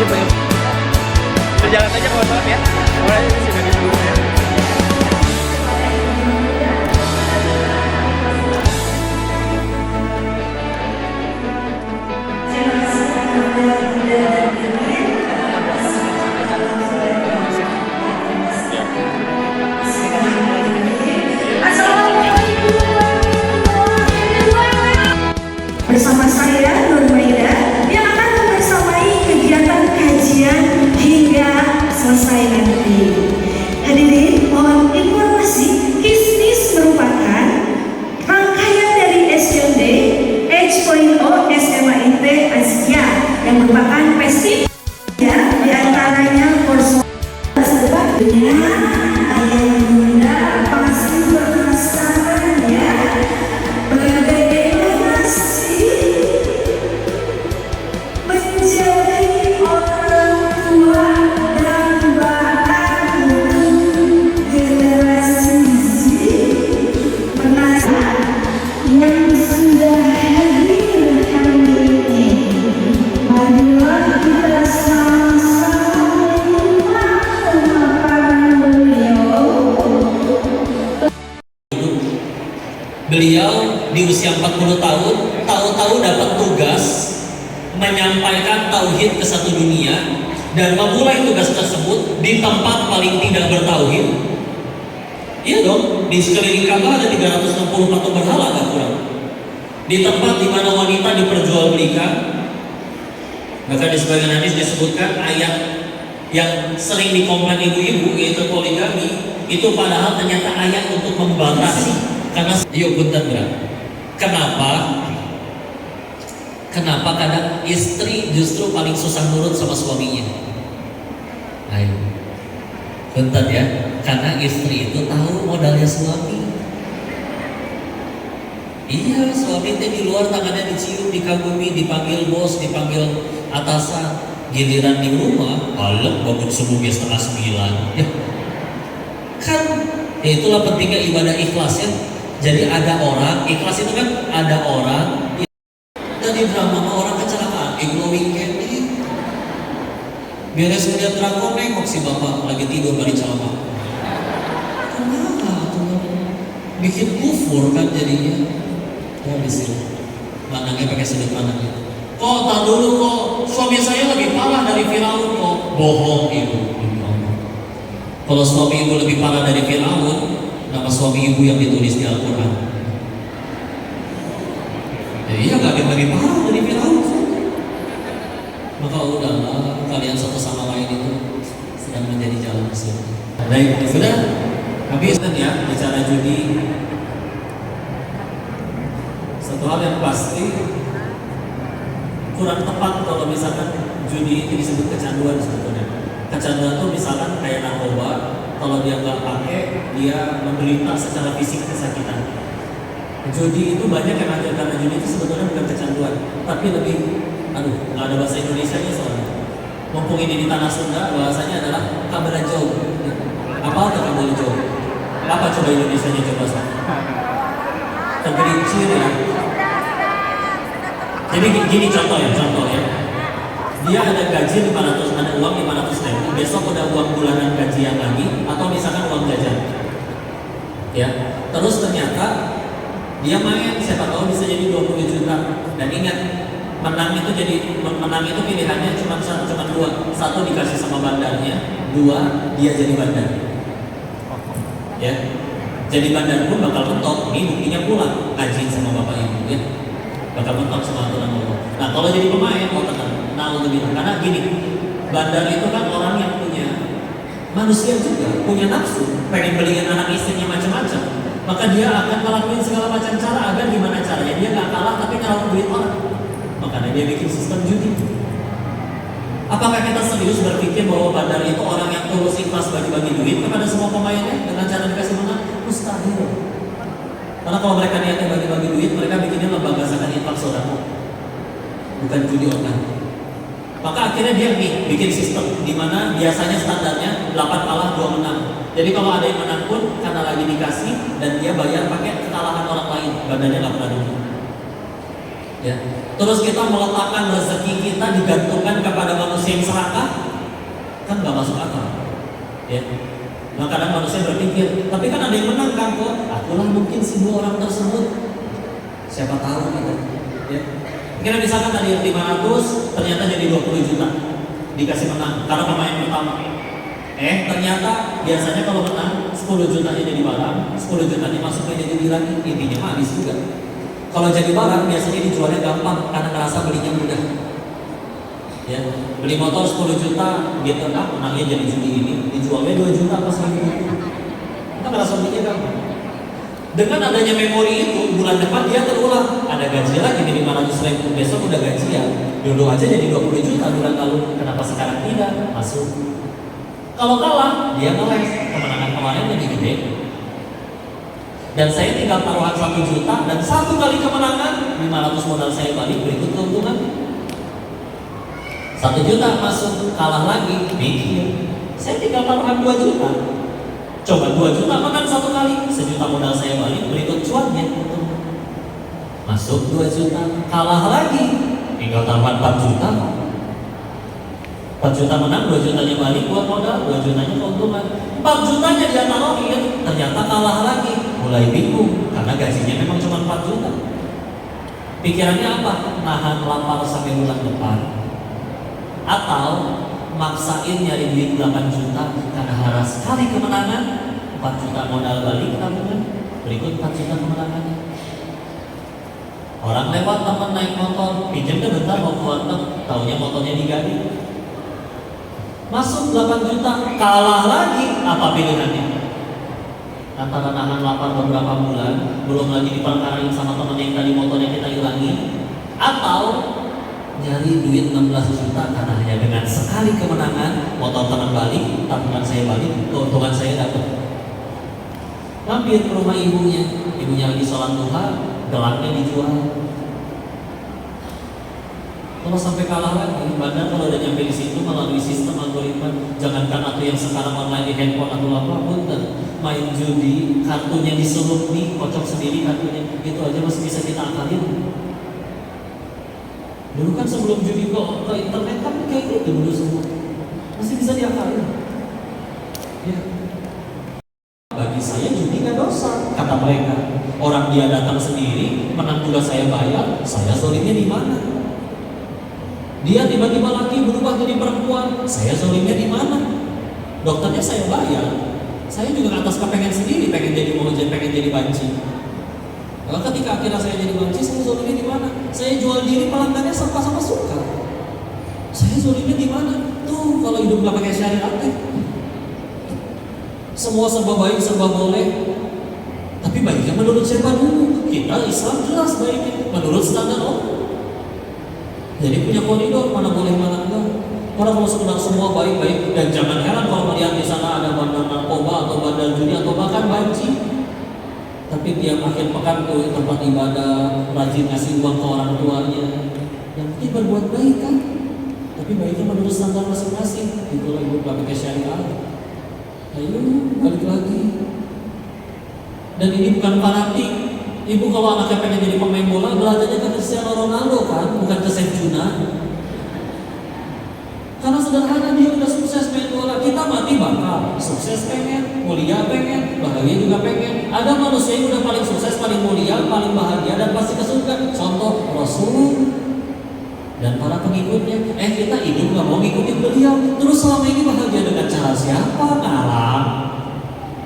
aja Pak. Berjalan aja kawan-kawan ya. Mulai di sini dulu ya. Bersama saya Nur Maida yang akan membersamai kegiatan kajian hingga selesai nanti. Hadirin, mohon informasi, KISNIS merupakan rangkaian dari SYD H.O SMA IT Asia yang merupakan festival di antaranya personalitas debatnya ayah bunda pasti penasaran ya. Beliau di usia 40 tahun, tahu-tahu dapat tugas menyampaikan tauhid ke satu dunia dan memulai tugas tersebut di tempat paling tidak bertauhid. Iya dong, di sekeliling Ka'bah ada 360 patung berhala gak kurang. Di tempat di mana wanita diperjualbelikan, maka di sebagian hadis disebutkan ayat yang sering dikomplain ibu-ibu yaitu poligami, itu padahal ternyata ayat untuk membatasi. Karena yuk punten kenapa kadang istri justru paling susah nurut sama suaminya? Ayo punten ya, karena istri itu tahu modalnya suami. Iya, suami itu di luar tangannya dicium, dikagumi, dipanggil bos, dipanggil atasan. Giliran di rumah, balik bangun subuhnya 8:30 ya. Kan ya itulah pentingnya ibadah ikhlas ya. Jadi ada orang, ikhlas itu kan ada orang dari drama orang kecelakaan, glowing candy. Beres ngeliat drakor nengok si bapak lagi tidur balik celana. Kenapa? Bikin kufur kan jadinya. Oh disini, manangnya pakai sudut pandangnya. Kok tak dulu kok suami saya lebih parah dari Firaun kok. Bohong ibu. Kalau suami ibu lebih parah dari Firaun, nama suami ibu yang ditulis di Al-Quran. Ya iya, gak ada yang lebih parah dari Firaun. Maka udahlah, kalian satu sama lain itu sedang menjadi jalan surga. Baik, sudah habis kan ya bicara judi. Satu hal yang pasti kurang tepat kalau misalkan judi itu disebut kecanduan sebetulnya. Kecanduan itu misalkan kayak narkoba. Kalau dia nggak pakai, dia menderita secara fisik kesakitan. Judi itu banyak yang ada karena judi itu sebetulnya bukan kecanduan, tapi lebih, nggak ada bahasa Indonesianya soalnya. Mumpung ini di tanah Sunda, bahasanya adalah kabarajau. Apa itu kabarajau? Apa coba Indonesianya coba soal? Tergelincir ya. Jadi gini contoh ya. Dia ada gaji 500, ada uang 500.000, besok ada uang bulanan gajian lagi, atau misalkan uang jajan. Ya, terus ternyata dia main, siapa tahu bisa jadi 20 juta. Dan ingat, menang itu pilihannya cuma dua. Satu dikasih sama bandarnya, dua dia jadi bandar. Ya, jadi bandar pun bakal mentok. Ini buktinya pula gaji sama bapak ibu ya, bakal mentok sama aturan Allah. Nah kalau jadi pemain, tenang. Karena gini, bandar itu kan orang yang punya manusia juga, punya nafsu, pengen beliin anak istrinya macam-macam, maka dia akan melakukan segala macam cara agar gimana caranya dia nggak kalah tapi ngeraup duit orang. Makanya dia bikin sistem judi. Apakah kita serius berpikir bahwa bandar itu orang yang tulus ikhlas bagi-bagi duit kepada semua pemainnya dengan cara dikasih menang? Mustahil. Karena kalau mereka niatnya bagi-bagi duit, mereka bikinnya lembaga zakat infak sodako, bukan judi online. Maka akhirnya dia bikin sistem di mana biasanya standarnya 8 kalah 2 menang. Jadi kalau ada yang menang pun karena lagi dikasih dan dia bayar pakai kekalahan orang lain, badannya nggak pernah rugi. Ya. Terus kita meletakkan rezeki kita digantungkan kepada manusia yang serakah masuk akal. Ya. Nah kadang manusia berpikir, tapi kan ada yang menang kan kok? Akulah mungkin si dua orang tersebut. Siapa tahu gitu. Ya. Kira misalkan tadi yang 500 ternyata jadi 20 juta dikasih menang karena pemain pertama. Ternyata biasanya kalau menang 10 jutanya jadi barang, 10 jutanya masuk ke jadi lagi, intinya mah habis juga. Kalau jadi barang biasanya dijualnya gampang karena ngerasa belinya mudah. Ya, beli motor 10 juta, dia menangnya jadi judi ini, dijualnya 2 juta pas lagi itu. Kita ngerasa belinya gampang. Dengan adanya memori itu, bulan depan dia terulang, ada gaji lagi di 500.000, besok udah gajian. Dulu aja jadi 20 juta bulan lalu, kenapa sekarang tidak? Masuk. Kalau kalah, dia ngeles, kemenangan kemarin lebih gede. Dan saya tinggal taruhan 1 juta, dan 1 kali kemenangan, 500 modal saya balik, berikut keuntungan. 1 juta masuk, kalah lagi, mikir. Saya tinggal taruhan 2 juta. Coba 2 juta makan 1 kali, 1 juta modal saya balik, berikut cuannya. Masuk 2 juta, kalah lagi, tinggal taruhan 4 juta. 4 juta menang, 2 jutanya balik buat modal, 2 jutanya keuntungan. 4 jutanya dia taruhin, ternyata kalah lagi, mulai bingung, karena gajinya memang cuma 4 juta. Pikirannya apa? Nahan lapar sampai bulan depan, atau maksain nyari duit 8 juta karena harus sekali kemenangan, 4 juta modal balik tabungan, berikut 4 juta kemenangannya. Orang lewat teman naik motor, pinjam bentar mau keluar, taunya motornya diganti. Masuk 8 juta, kalah lagi, apa pilihannya? Antara nahan lapar beberapa bulan, belum lagi diperkarain sama teman yang tadi motornya kita hilangi, atau nyari duit 16 juta karena hanya dengan sekali kemenangan, motor teman balik, tabungan saya balik, keuntungan saya dapat. Mampir ke rumah ibunya lagi sholat duha, gelangnya dijual. Kalau sampai kalah lagi, bahkan kalau udah nyampe di situ melalui sistem algoritma, jangankan atau yang sekarang online di handphone atau apapun, main judi, kartunya disuruh nih, kocok sendiri kartunya, itu aja masih bisa kita akalin. Dulu kan sebelum judi ke internet kan kayak gitu dulu semua, masih bisa diakalin. Ya. Bagi saya judi nggak dosa, kata mereka. Orang dia datang sendiri, menang juga saya bayar, saya zolimnya di mana? Dia tiba-tiba laki berubah jadi perempuan, saya zolimnya di mana? Dokternya saya bayar, saya juga atas kepengen sendiri, pengen jadi mojen, pengen jadi banci. Kalau ketika akhirnya saya jadi banci, saya zolimnya di mana? Saya jual diri pelanggannya sama-sama suka. Saya zolimnya di mana? Tuh kalau hidup nggak pakai syariat semua serba baik, serba boleh. Tapi baiknya menurut siapa dulu? Kita Islam jelas baiknya menurut standar Allah. Jadi punya koridor mana boleh mana enggak. Orang kalau sekedar semua baik-baik, dan jangan heran kalau melihat di sana ada bandar narkoba atau bandar judi atau bahkan banci. Tapi tiap akhir pekan ke tempat ibadah, rajin ngasih uang ke orang tuanya, yang penting berbuat baik kan. Tapi baiknya menurut standar masing-masing. Itulah ibu pakai syariat. Ayo balik lagi. Dan ini bukan fanatik. Ibu kalau anaknya pengen jadi pemain bola, belajarnya ke Cristiano Ronaldo kan, bukan ke Sejuna. Karena sederhana, dia udah sukses main bola. Kita mati bakal sukses pengen, mulia pengen, bahagia juga pengen. Ada manusia yang udah paling sukses, paling mulia, paling bahagia, dan pasti ke surga. Contoh Rasul dan para pengikutnya. Kita hidup nggak mau ngikutin beliau. Terus selama ini bahagia dengan cara siapa? Ngalah.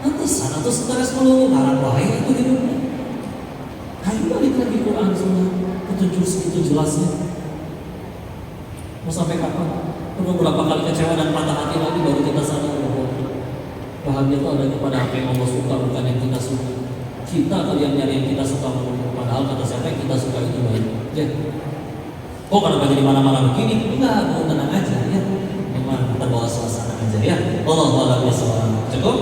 Nantisan atau stres melulu, ngalah bahaya itu hidupnya. Ayo balik lagi Quran Sunnah, petunjuk segitu jelasnya. Mau sampai kapan? Perlu berapa kali kecewa dan patah hati lagi baru kita sadar bahwa bahagia itu ada pada apa yang Allah suka, bukan yang kita suka. Kita kali yang nyari yang kita suka, padahal kata siapa yang kita suka itu baik. Ya. Oh kenapa jadi mana-mana begini? Enggak, mau tenang aja ya. Memang terbawa suasana aja ya. Allah cukup.